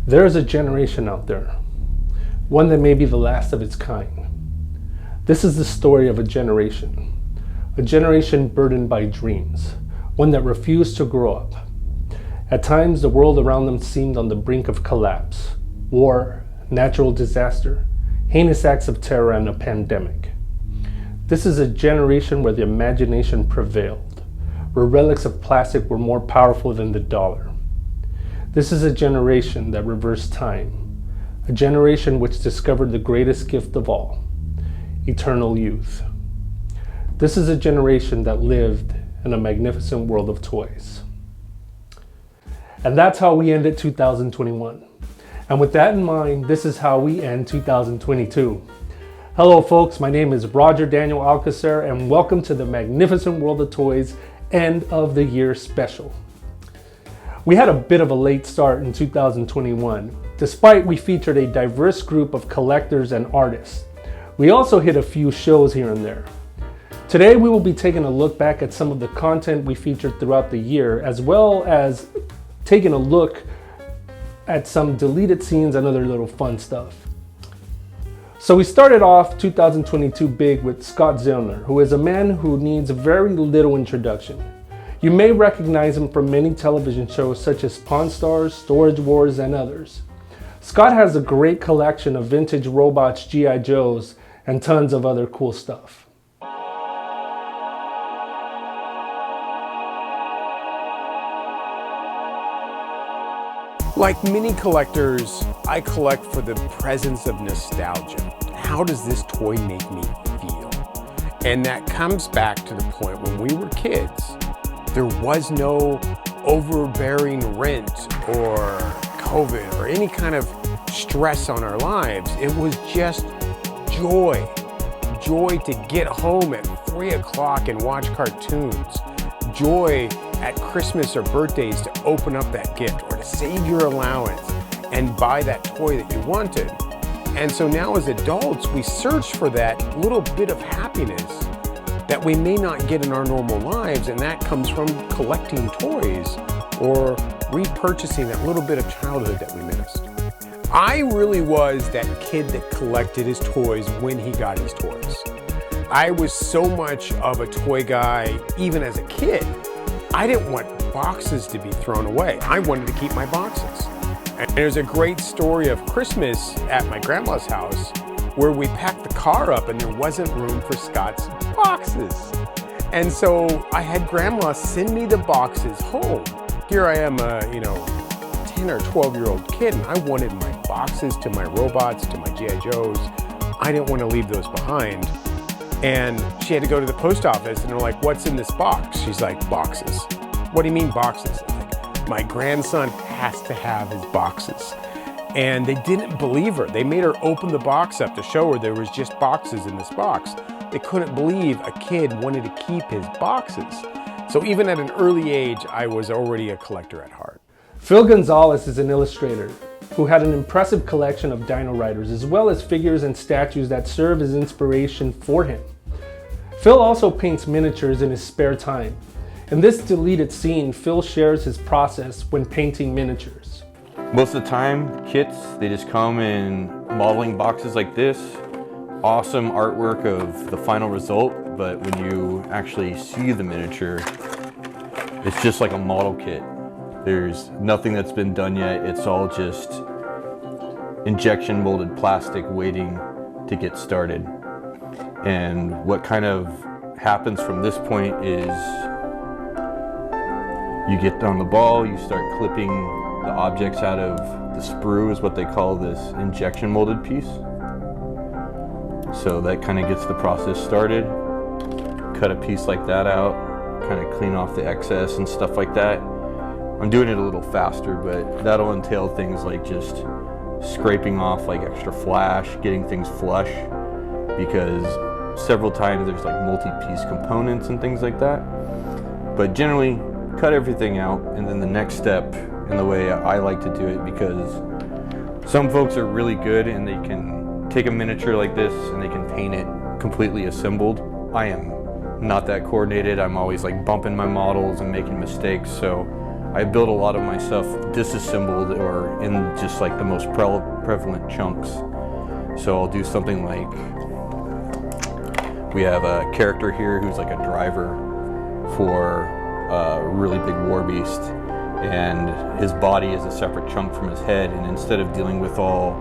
There is a generation out there, one that may be the last of its kind. This is the story of a generation burdened by dreams, one that refused to grow up. At times, the world around them seemed on the brink of collapse, war, natural disaster, heinous acts of terror, and a pandemic. This is a generation where the imagination prevailed, where relics of plastic were more powerful than the dollar. This is a generation that reversed time, a generation which discovered the greatest gift of all, eternal youth. This is a generation that lived in a magnificent world of toys. And that's how we ended 2021. And with that in mind, this is how we end 2022. Hello folks, my name is Daniel Alcocer, and welcome to the Magnificent World of Toys End of the Year Special. We had a bit of a late start in 2021, despite we featured a diverse group of collectors and artists. We also hit a few shows here and there. Today we will be taking a look back at some of the content we featured throughout the year, as well as taking a look at some deleted scenes and other little fun stuff. So we started off 2022 big with Scott Zillner, who is a man who needs very little introduction. You may recognize him from many television shows such as Pawn Stars, Storage Wars, and others. Scott has a great collection of vintage robots, G.I. Joes, and tons of other cool stuff. Like many collectors, I collect for the presence of nostalgia. How does this toy make me feel? And that comes back to the point when we were kids, there was no overbearing rent or COVID or any kind of stress on our lives. It was just joy. Joy to get home at 3 o'clock and watch cartoons. Joy at Christmas or birthdays to open up that gift or to save your allowance and buy that toy that you wanted. And so now as adults, we search for that little bit of happiness that we may not get in our normal lives, and that comes from collecting toys or repurchasing that little bit of childhood that we missed. I really was that kid that collected his toys when he got his toys. I was so much of a toy guy even as a kid. I didn't want boxes to be thrown away. I wanted to keep my boxes. And there's a great story of Christmas at my grandma's house where we packed the car up and there wasn't room for Scott's boxes. And so I had grandma send me the boxes home. Here I am, 10 or 12-year-old kid, and I wanted my boxes to my robots, to my G.I. Joes. I didn't want to leave those behind. And she had to go to the post office and they're like, "What's in this box?" She's like, "Boxes." "What do you mean boxes?" I'm like, "My grandson has to have his boxes." And they didn't believe her. They made her open the box up to show her there was just boxes in this box. They couldn't believe a kid wanted to keep his boxes. So even at an early age, I was already a collector at heart. Phill Gonzales is an illustrator who had an impressive collection of dino riders, as well as figures and statues that serve as inspiration for him. Phill also paints miniatures in his spare time. In this deleted scene, Phill shares his process when painting miniatures. Most of the time, kits, they just come in modeling boxes like this. Awesome artwork of the final result, but when you actually see the miniature, it's just like a model kit. There's nothing that's been done yet. It's all just injection molded plastic waiting to get started. And what kind of happens from this point is you get on the ball, you start clipping the objects out of the sprue, is what they call this injection molded piece. So that kind of gets the process started. Cut a piece like that out, kind of clean off the excess and stuff like that. I'm doing it a little faster, but that'll entail things like just scraping off like extra flash, getting things flush, because several times there's like multi-piece components and things like that. But generally, cut everything out, and then the next step, in the way I like to do it, because some folks are really good and they can take a miniature like this and they can paint it completely assembled. I am not that coordinated. I'm always like bumping my models and making mistakes, so I build a lot of my stuff disassembled or in just like the most prevalent chunks. So I'll do something like, we have a character here who's like a driver for a really big war beast, and his body is a separate chunk from his head, and instead of dealing with all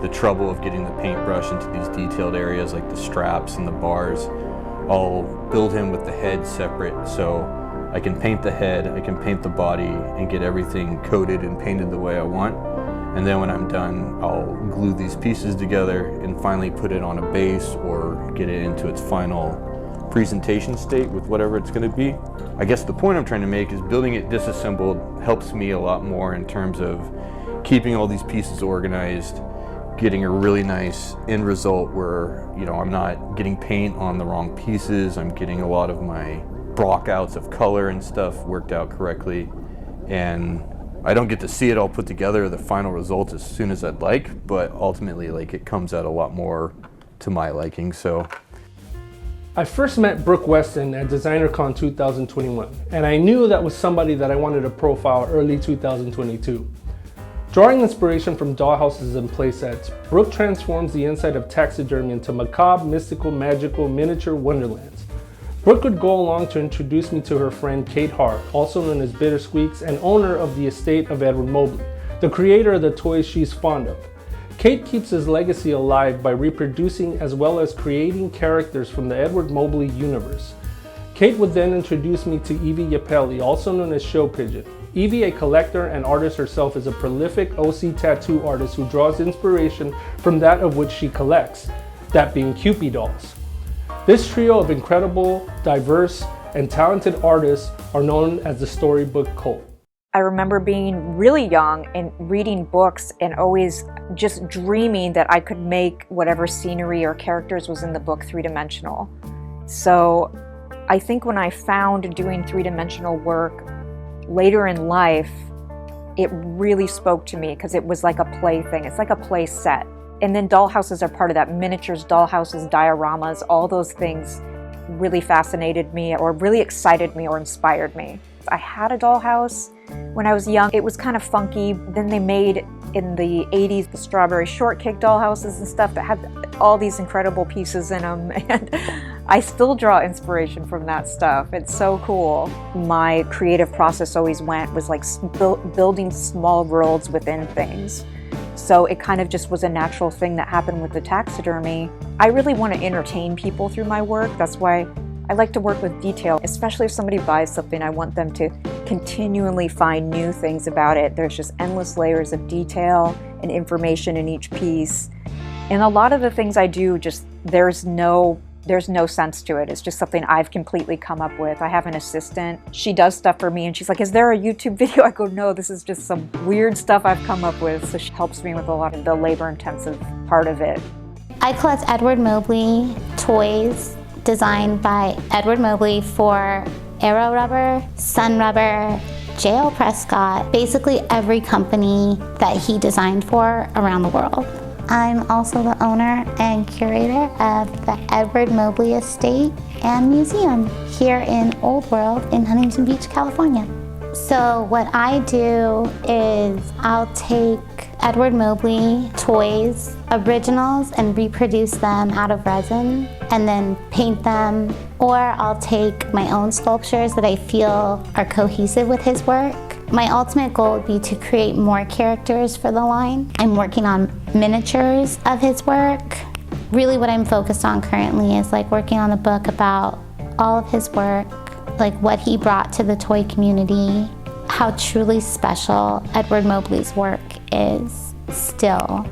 the trouble of getting the paintbrush into these detailed areas like the straps and the bars, I'll build him with the head separate, so I can paint the head, I can paint the body, and get everything coated and painted the way I want. And then when I'm done, I'll glue these pieces together and finally put it on a base or get it into its final presentation state with whatever it's going to be. I guess the point I'm trying to make is building it disassembled helps me a lot more in terms of keeping all these pieces organized, getting a really nice end result where, you know, I'm not getting paint on the wrong pieces, I'm getting a lot of my blockouts of color and stuff worked out correctly, and I don't get to see it all put together, the final result, as soon as I'd like, but ultimately, like, it comes out a lot more to my liking, so. I first met Brooke Weston at DesignerCon 2021, and I knew that was somebody that I wanted to profile early 2022. Drawing inspiration from dollhouses and playsets, Brooke transforms the inside of taxidermy into macabre, mystical, magical, miniature wonderlands. Brooke would go along to introduce me to her friend Kate Hart, also known as Bittersqueaks, and owner of the estate of Edward Mobley, the creator of the toys she's fond of. Kate keeps his legacy alive by reproducing as well as creating characters from the Edward Mobley universe. Kate would then introduce me to Evie Yapeli, also known as Show Pigeon. Evie, a collector and artist herself, is a prolific OC tattoo artist who draws inspiration from that of which she collects, that being Kewpie dolls. This trio of incredible, diverse, and talented artists are known as the Storybook Cult. I remember being really young and reading books and always just dreaming that I could make whatever scenery or characters was in the book three-dimensional. So I think when I found doing three-dimensional work later in life, it really spoke to me because it was like a play thing. It's like a play set. And then dollhouses are part of that. Miniatures, dollhouses, dioramas, all those things really fascinated me or really excited me or inspired me. I had a dollhouse when I was young. It was kind of funky. Then they made, in the 80s, the strawberry shortcake dollhouses and stuff that had all these incredible pieces in them. And I still draw inspiration from that stuff. It's so cool. My creative process always was like building small worlds within things. So it kind of just was a natural thing that happened with the taxidermy. I really want to entertain people through my work. That's why I like to work with detail, especially if somebody buys something. I want them to continually find new things about it. There's just endless layers of detail and information in each piece. And a lot of the things I do, just there's no sense to it. It's just something I've completely come up with. I have an assistant. She does stuff for me and she's like, is there a YouTube video? I go, no, this is just some weird stuff I've come up with. So she helps me with a lot of the labor-intensive part of it. I collect Edward Mobley toys designed by Edward Mobley for Aero Rubber, Sun Rubber, J.L. Prescott, basically every company that he designed for around the world. I'm also the owner and curator of the Edward Mobley Estate and Museum here in Old World in Huntington Beach, California. So what I do is I'll take Edward Mobley toys, originals, and reproduce them out of resin and then paint them, or I'll take my own sculptures that I feel are cohesive with his work. My ultimate goal would be to create more characters for the line. I'm working on miniatures of his work. Really what I'm focused on currently is like working on a book about all of his work, like what he brought to the toy community, how truly special Edward Mobley's work is still.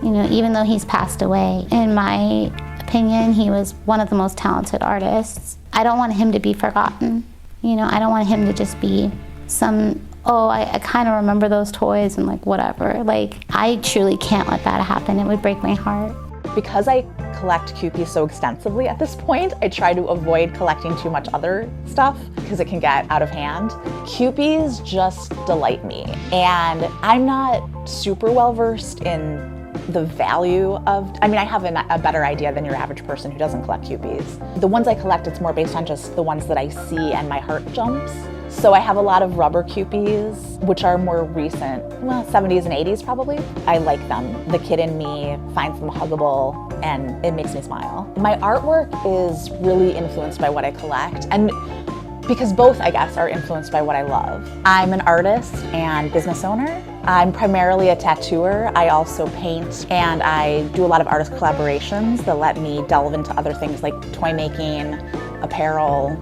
You know, even though he's passed away, in my opinion, he was one of the most talented artists. I don't want him to be forgotten. You know, I don't want him to just be some, oh, I kind of remember those toys and like whatever. Like, I truly can't let that happen. It would break my heart. Because I collect Kewpies so extensively at this point, I try to avoid collecting too much other stuff because it can get out of hand. Kewpies just delight me. And I'm not super well versed in the value of, I mean, I have a better idea than your average person who doesn't collect Kewpies. The ones I collect, it's more based on just the ones that I see and my heart jumps. So I have a lot of rubber Kewpies, which are more recent, well, 70s and 80s probably. I like them. The kid in me finds them huggable and it makes me smile. My artwork is really influenced by what I collect, and because both, I guess, are influenced by what I love. I'm an artist and business owner. I'm primarily a tattooer. I also paint, and I do a lot of artist collaborations that let me delve into other things like toy making, apparel,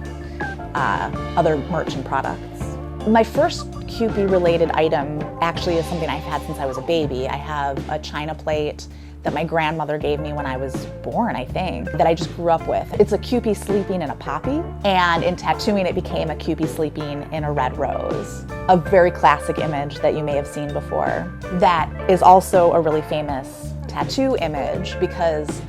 other merch and products. My first Kewpie related item actually is something I've had since I was a baby. I have a china plate that my grandmother gave me when I was born, I think, that I just grew up with. It's a Kewpie sleeping in a poppy, and in tattooing it became a Kewpie sleeping in a red rose. A very classic image that you may have seen before. That is also a really famous tattoo image because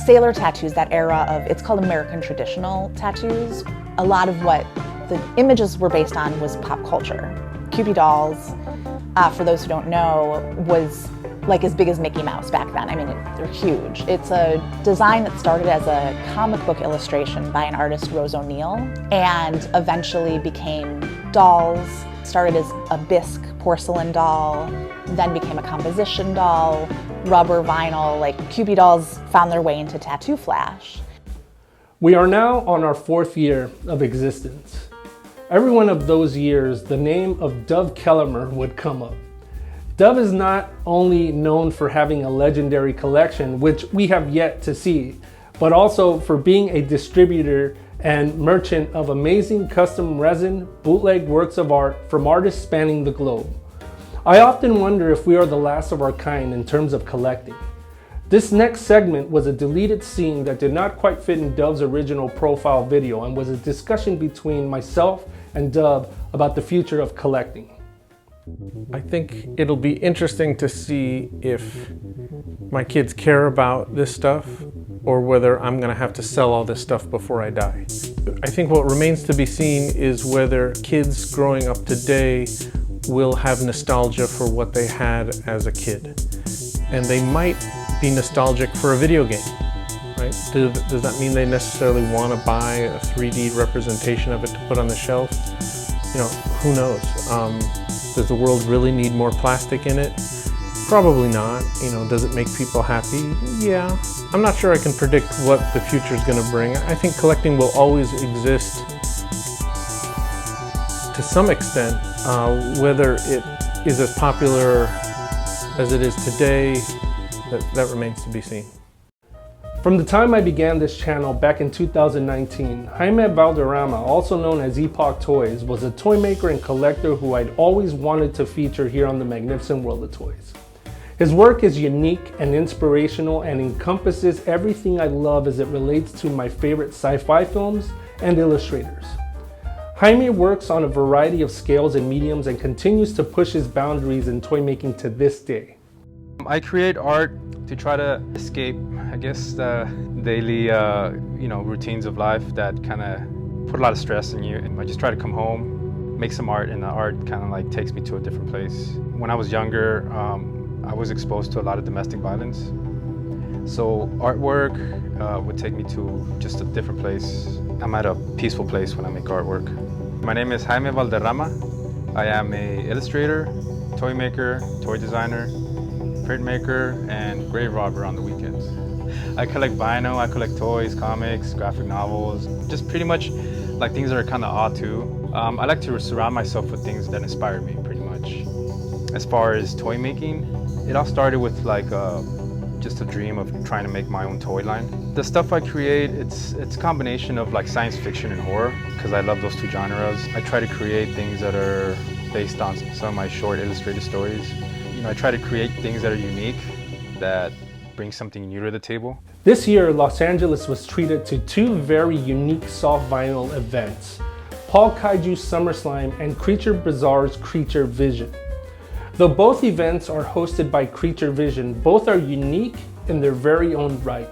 sailor tattoos, that era of, it's called American traditional tattoos, a lot of what the images were based on was pop culture. Kewpie dolls, for those who don't know, was like as big as Mickey Mouse back then. I mean, they're huge. It's a design that started as a comic book illustration by an artist, Rose O'Neill, and eventually became dolls. Started as a bisque porcelain doll, then became a composition doll, rubber, vinyl, like Kewpie dolls found their way into Tattoo Flash. We are now on our 4th year of existence. Every one of those years, the name of Dove Kelemer would come up. Dove is not only known for having a legendary collection, which we have yet to see, but also for being a distributor and merchant of amazing custom resin, bootleg works of art from artists spanning the globe. I often wonder if we are the last of our kind in terms of collecting. This next segment was a deleted scene that did not quite fit in Dove's original profile video and was a discussion between myself and Dove about the future of collecting. I think it'll be interesting to see if my kids care about this stuff or whether I'm gonna have to sell all this stuff before I die. I think what remains to be seen is whether kids growing up today will have nostalgia for what they had as a kid. And they might be nostalgic for a video game, right? Does that mean they necessarily want to buy a 3D representation of it to put on the shelf? You know, who knows? Does the world really need more plastic in it? Probably not. You know, does it make people happy? Yeah. I'm not sure I can predict what the future is going to bring. I think collecting will always exist to some extent. Whether it is as popular as it is today, that remains to be seen. From the time I began this channel back in 2019, Jaime Valderrama, also known as Epoch Toys, was a toy maker and collector who I'd always wanted to feature here on the Magnificent World of Toys. His work is unique and inspirational and encompasses everything I love as it relates to my favorite sci-fi films and illustrators. Jaime works on a variety of scales and mediums and continues to push his boundaries in toy making to this day. I create art to try to escape, I guess, the daily, routines of life that kind of put a lot of stress on you. And I just try to come home, make some art, and the art kind of like takes me to a different place. When I was younger, I was exposed to a lot of domestic violence. So artwork would take me to just a different place. I'm at a peaceful place when I make artwork. My name is Jaime Valderrama. I am an illustrator, toy maker, toy designer, printmaker, and grave robber on the weekends. I collect vinyl, I collect toys, comics, graphic novels, just pretty much like things that are kind of odd too. I like to surround myself with things that inspire me pretty much. As far as toy making, it all started with like just a dream of trying to make my own toy line. The stuff I create, it's a combination of like science fiction and horror because I love those two genres. I try to create things that are based on some of my short illustrated stories. I try to create things that are unique, that bring something new to the table. This year, Los Angeles was treated to 2 very unique soft vinyl events, Paul Kaiju's Summer Slime and Creature Bazaar's Creature Vision. Though both events are hosted by Creature Vision, both are unique in their very own right.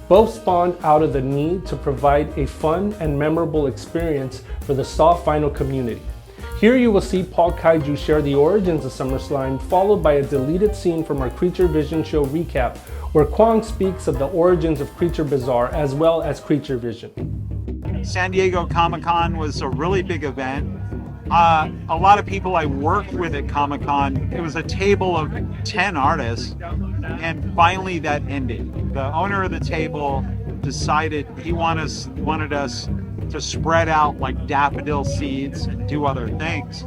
Both spawned out of the need to provide a fun and memorable experience for the soft vinyl community. Here you will see Paul Kaiju share the origins of Summer Slime, followed by a deleted scene from our Creature Vision show recap, where Quang speaks of the origins of Creature Bazaar as well as Creature Vision. San Diego Comic-Con was a really big event. A lot of people I worked with at Comic-Con, it was a table of 10 artists, and finally that ended. The owner of the table decided he wanted us to spread out like daffodil seeds and do other things.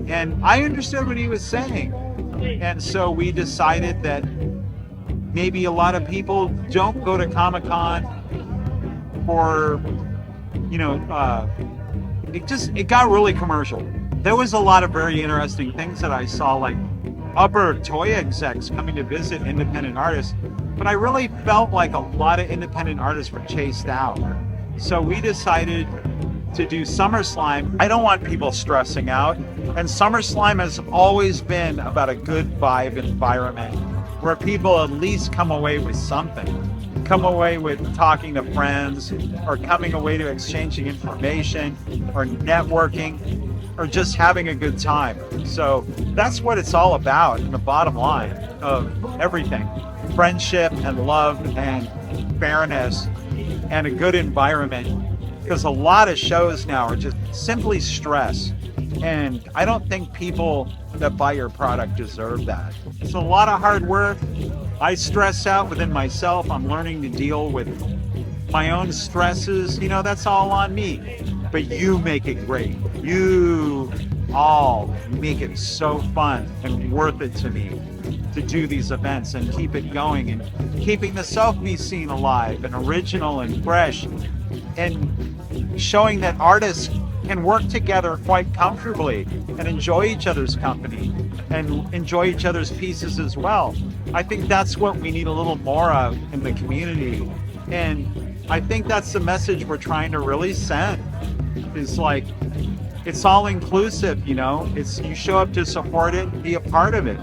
And I understood what he was saying. And so we decided that maybe a lot of people don't go to Comic-Con for, it got really commercial. There was a lot of very interesting things that I saw, like upper toy execs coming to visit independent artists, but I really felt like a lot of independent artists were chased out. So we decided to do SummerSlam. I don't want people stressing out, and SummerSlam has always been about a good vibe environment where people at least come away with something. Come away with talking to friends, or coming away to exchanging information, or networking, or just having a good time. So that's what it's all about in the bottom line of everything. Friendship and love and fairness and a good environment. Because a lot of shows now are just simply stress. And I don't think people that buy your product deserve that. It's a lot of hard work. I stress out within myself. I'm learning to deal with my own stresses. That's all on me. But you make it great. You all make it so fun and worth it to me to do these events and keep it going and keeping the selfie scene alive and original and fresh, and showing that artists can work together quite comfortably and enjoy each other's company and enjoy each other's pieces as well. I think that's what we need a little more of in the community. And I think that's the message we're trying to really send. It's like, it's all inclusive, it's, you show up to support it, be a part of it.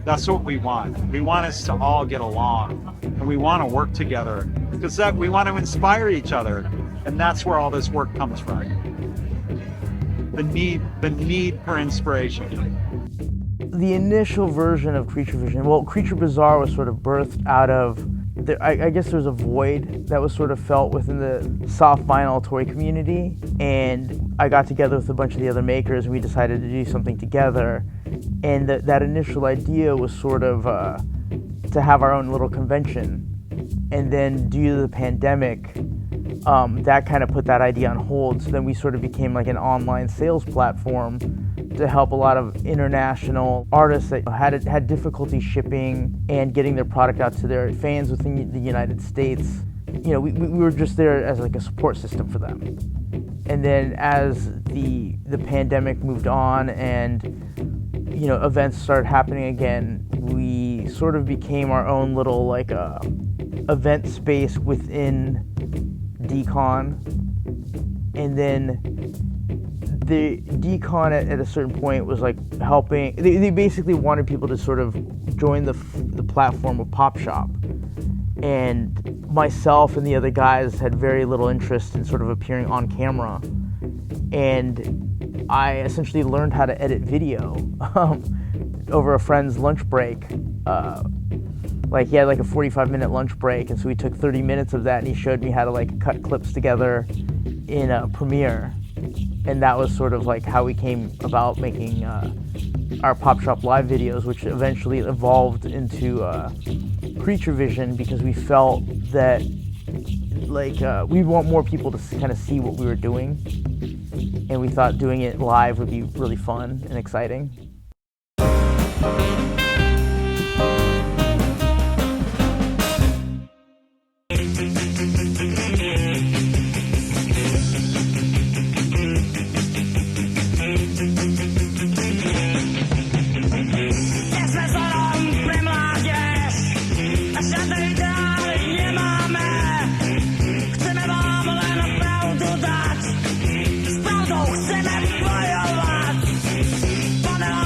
That's what we want. We want us to all get along, and we want to work together, because we want to inspire each other. And that's where all this work comes from. The need for inspiration. The initial version of Creature Vision, Creature Bazaar was sort of birthed out of, I guess there's a void that was sort of felt within the soft vinyl toy community, and I got together with a bunch of the other makers and we decided to do something together. And that initial idea was sort of to have our own little convention. And then due to the pandemic, that kind of put that idea on hold. So then we sort of became like an online sales platform to help a lot of international artists that had difficulty shipping and getting their product out to their fans within the United States. We were just there as like a support system for them. And then as the pandemic moved on and events started happening again, we sort of became our own little like event space within Decon. And then the Decon at a certain point was like helping, they basically wanted people to sort of join the platform of Pop Shop. And myself and the other guys had very little interest in sort of appearing on camera. And I essentially learned how to edit video over a friend's lunch break. Like he had like a 45-minute lunch break, and so we took 30 minutes of that and he showed me how to like cut clips together in Premiere. And that was sort of like how we came about making our Pop Shop Live videos, which eventually evolved into Creature Vision, because we felt that like we want more people to kind of see what we were doing, and we thought doing it live would be really fun and exciting. Chcemy bojować, ponad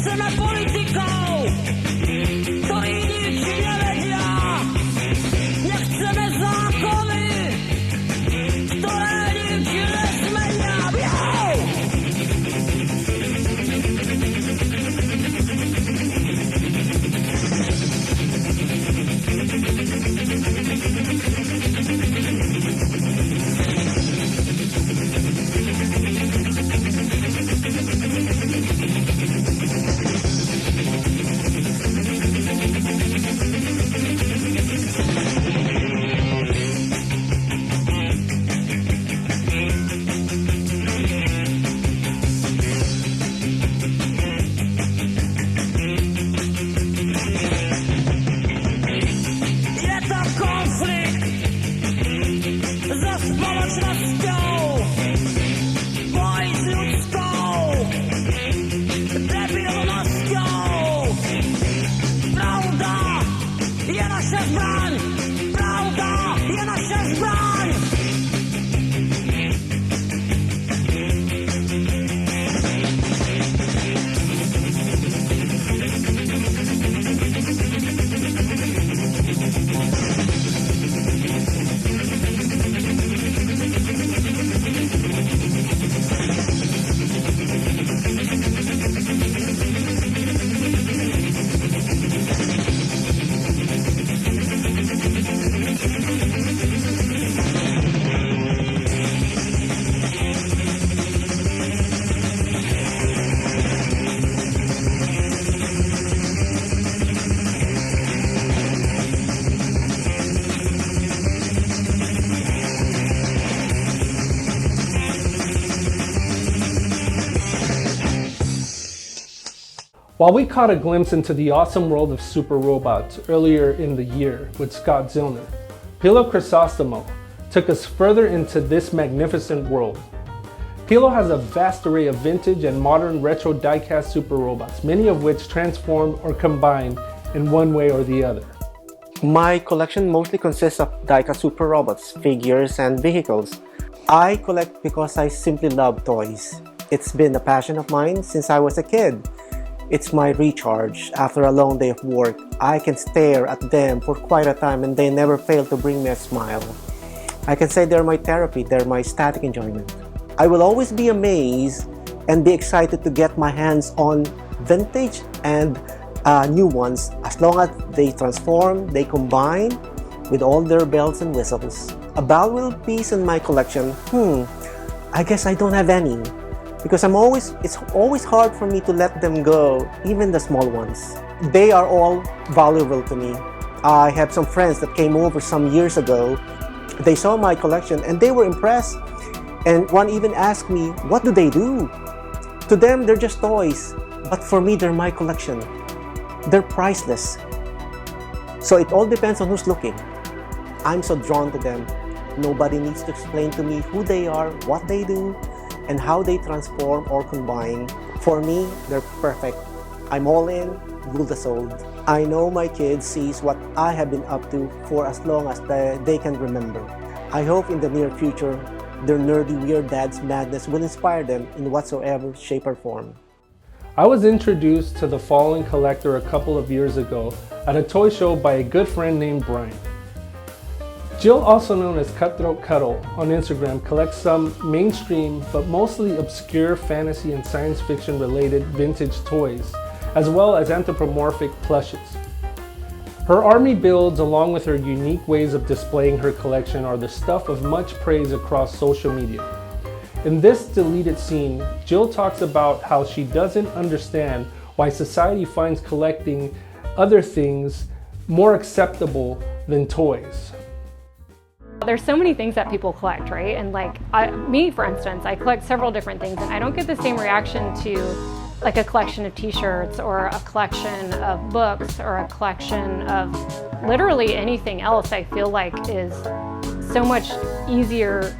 chceme politikou, to jiní ti nevedia. Nechceme zákony, ktoré nikdy nezmenia. While we caught a glimpse into the awesome world of super robots earlier in the year with Scott Zillner, Pilo Crisostomo took us further into this magnificent world. Pilo has a vast array of vintage and modern retro die-cast super robots, many of which transform or combine in one way or the other. My collection mostly consists of die-cast super robots, figures, and vehicles. I collect because I simply love toys. It's been a passion of mine since I was a kid. It's my recharge. After a long day of work, I can stare at them for quite a time and they never fail to bring me a smile. I can say they're my therapy, they're my static enjoyment. I will always be amazed and be excited to get my hands on vintage and new ones as long as they transform, they combine with all their bells and whistles. A valuable piece in my collection, I guess I don't have any. Because it's always hard for me to let them go, even the small ones. They are all valuable to me. I have some friends that came over some years ago. They saw my collection and they were impressed. And one even asked me, what do they do? To them, they're just toys. But for me, they're my collection. They're priceless. So it all depends on who's looking. I'm so drawn to them. Nobody needs to explain to me who they are, what they do, and how they transform or combine. For me, they're perfect. I'm all in, rule the sold. I know my kids sees what I have been up to for as long as they can remember. I hope in the near future, their nerdy weird dad's madness will inspire them in whatsoever shape or form. I was introduced to the following collector a couple of years ago at a toy show by a good friend named Brian. Jill, also known as Cutthroat Cuddle on Instagram, collects some mainstream but mostly obscure fantasy and science fiction related vintage toys, as well as anthropomorphic plushes. Her army builds, along with her unique ways of displaying her collection, are the stuff of much praise across social media. In this deleted scene, Jill talks about how she doesn't understand why society finds collecting other things more acceptable than toys. There's so many things that people collect, right? And like me, for instance, I collect several different things and I don't get the same reaction to like a collection of t-shirts or a collection of books or a collection of literally anything else. I feel like is so much easier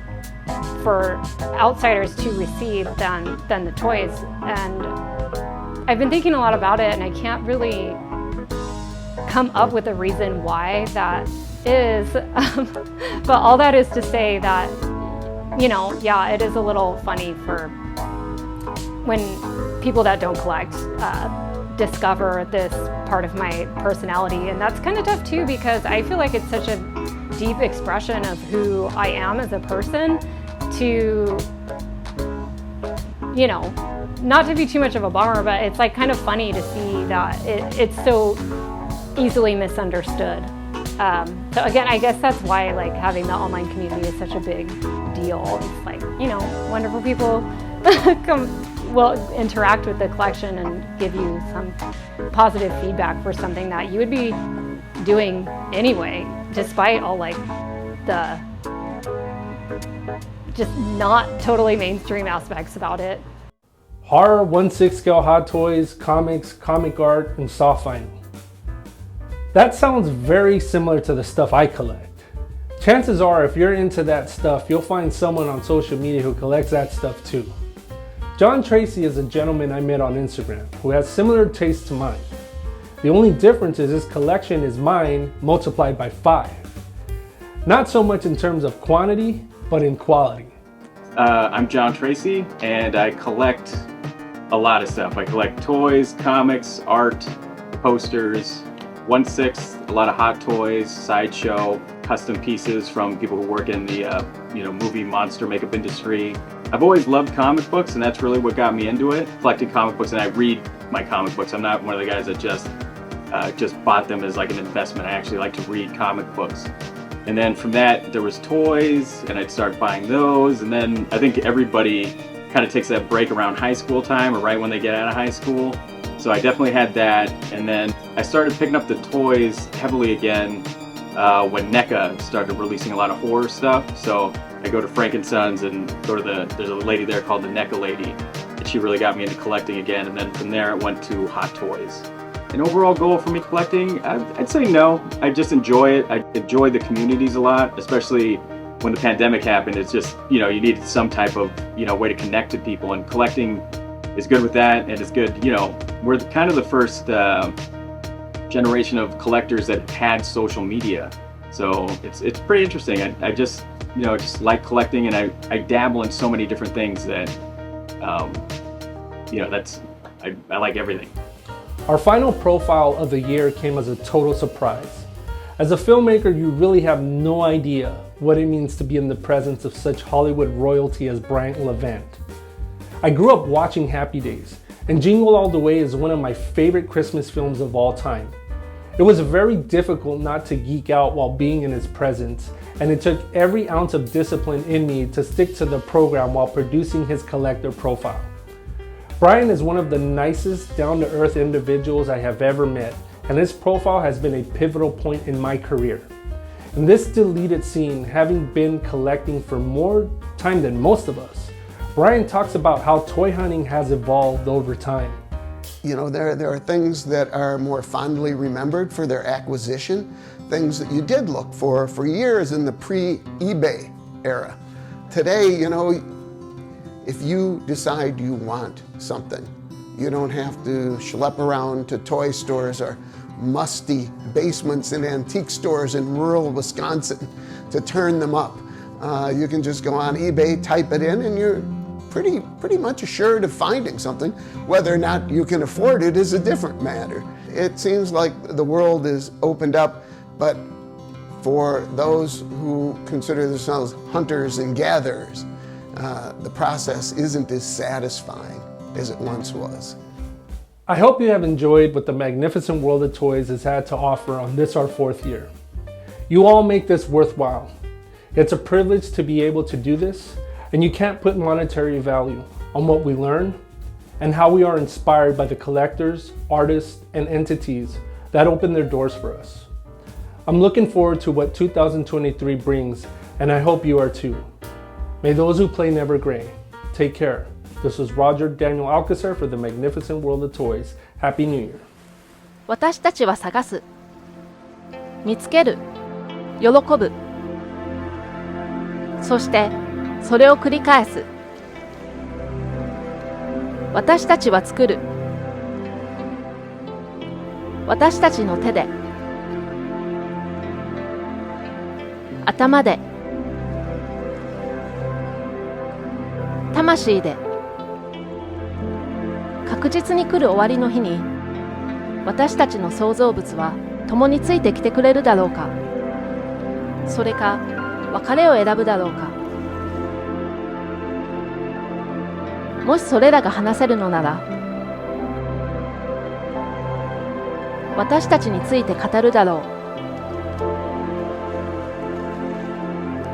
for outsiders to receive than the toys. And I've been thinking a lot about it and I can't really come up with a reason why that is, but all that is to say that, you know, yeah, it is a little funny for when people that don't collect discover this part of my personality. And that's kind of tough too, because I feel like it's such a deep expression of who I am as a person to, you know, not to be too much of a bummer, but it's like kind of funny to see that it's so easily misunderstood. So again, I guess that's why like having the online community is such a big deal. It's like, you know, wonderful people will interact with the collection and give you some positive feedback for something that you would be doing anyway, despite all like the just not totally mainstream aspects about it. Horror, 1/6 scale hot toys, comics, comic art, and soft vinyl. That sounds very similar to the stuff I collect. Chances are, if you're into that stuff, you'll find someone on social media who collects that stuff too. John Tracy is a gentleman I met on Instagram who has similar tastes to mine. The only difference is his collection is mine multiplied by 5. Not so much in terms of quantity, but in quality. I'm John Tracy, and I collect a lot of stuff. I collect toys, comics, art, posters, 1/6, a lot of hot toys, sideshow, custom pieces from people who work in the movie monster makeup industry. I've always loved comic books, and that's really what got me into it. Collecting comic books, and I read my comic books. I'm not one of the guys that just bought them as like an investment. I actually like to read comic books. And then from that, there was toys, and I'd start buying those. And then I think everybody kind of takes that break around high school time, or right when they get out of high school. So I definitely had that. And then I started picking up the toys heavily again when NECA started releasing a lot of horror stuff. So I go to Frank & Sons and go to there's a lady there called the NECA lady, and she really got me into collecting again. And then from there, it went to hot toys. An overall goal for me collecting, I'd say no. I just enjoy it. I enjoy the communities a lot, especially when the pandemic happened. It's just, you needed some type of, way to connect to people, and collecting is good with that, and it's good, we're kind of the first generation of collectors that had social media. So it's pretty interesting. I just, just like collecting, and I dabble in so many different things that, I like everything. Our final profile of the year came as a total surprise. As a filmmaker, you really have no idea what it means to be in the presence of such Hollywood royalty as Brian Levant. I grew up watching Happy Days, and Jingle All the Way is one of my favorite Christmas films of all time. It was very difficult not to geek out while being in his presence, and it took every ounce of discipline in me to stick to the program while producing his collector profile. Brian is one of the nicest, down-to-earth individuals I have ever met, and his profile has been a pivotal point in my career. In this deleted scene, having been collecting for more time than most of us, Brian talks about how toy hunting has evolved over time. There are things that are more fondly remembered for their acquisition, things that you did look for years in the pre-eBay era. Today, if you decide you want something, you don't have to schlep around to toy stores or musty basements in antique stores in rural Wisconsin to turn them up. You can just go on eBay, type it in, and you're pretty much assured of finding something. Whether or not you can afford it is a different matter. It seems like the world is opened up, but for those who consider themselves hunters and gatherers, the process isn't as satisfying as it once was. I hope you have enjoyed what the magnificent world of toys has had to offer on this our 4th year. You all make this worthwhile. It's a privilege to be able to do this, and you can't put monetary value on what we learn and how we are inspired by the collectors, artists, and entities that open their doors for us. I'm looking forward to what 2023 brings, and I hope you are too. May those who play never gray. Take care. This was Roger Daniel Alcocer for the Magnificent World of Toys. Happy New Year. 私たちは探す、見つける、喜ぶ、そしてそれを繰り返す。私たちは作る。私たちの手で、頭で、魂で、確実に来る終わりの日に私たちの創造物は共についてきてくれるだろうか。それか別れを選ぶだろうか。もしそれらが話せるのなら、私たちについて語るだろ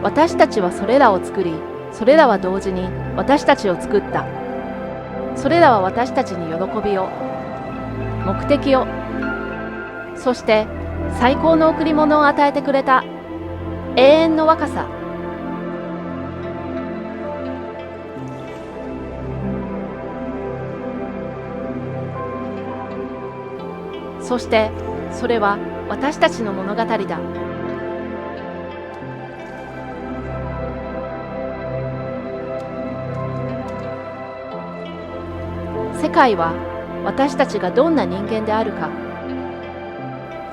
う。私たちはそれらを作り、それらは同時に私たちを作った。それらは私たちに喜びを、目的を、そして最高の贈り物を与えてくれた永遠の若さ。そしてそれは私たちの物語だ。世界は私たちがどんな人間であるか、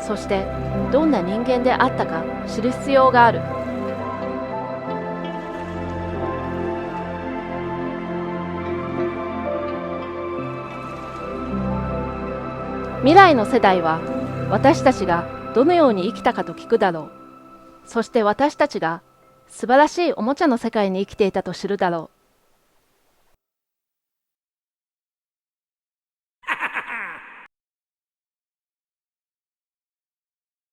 そしてどんな人間であったか知る必要がある。未来の世代は私たちがどのように生きたかと聞くだろう。そして私たちが素晴らしいおもちゃの世界に生きていたと知るだろう。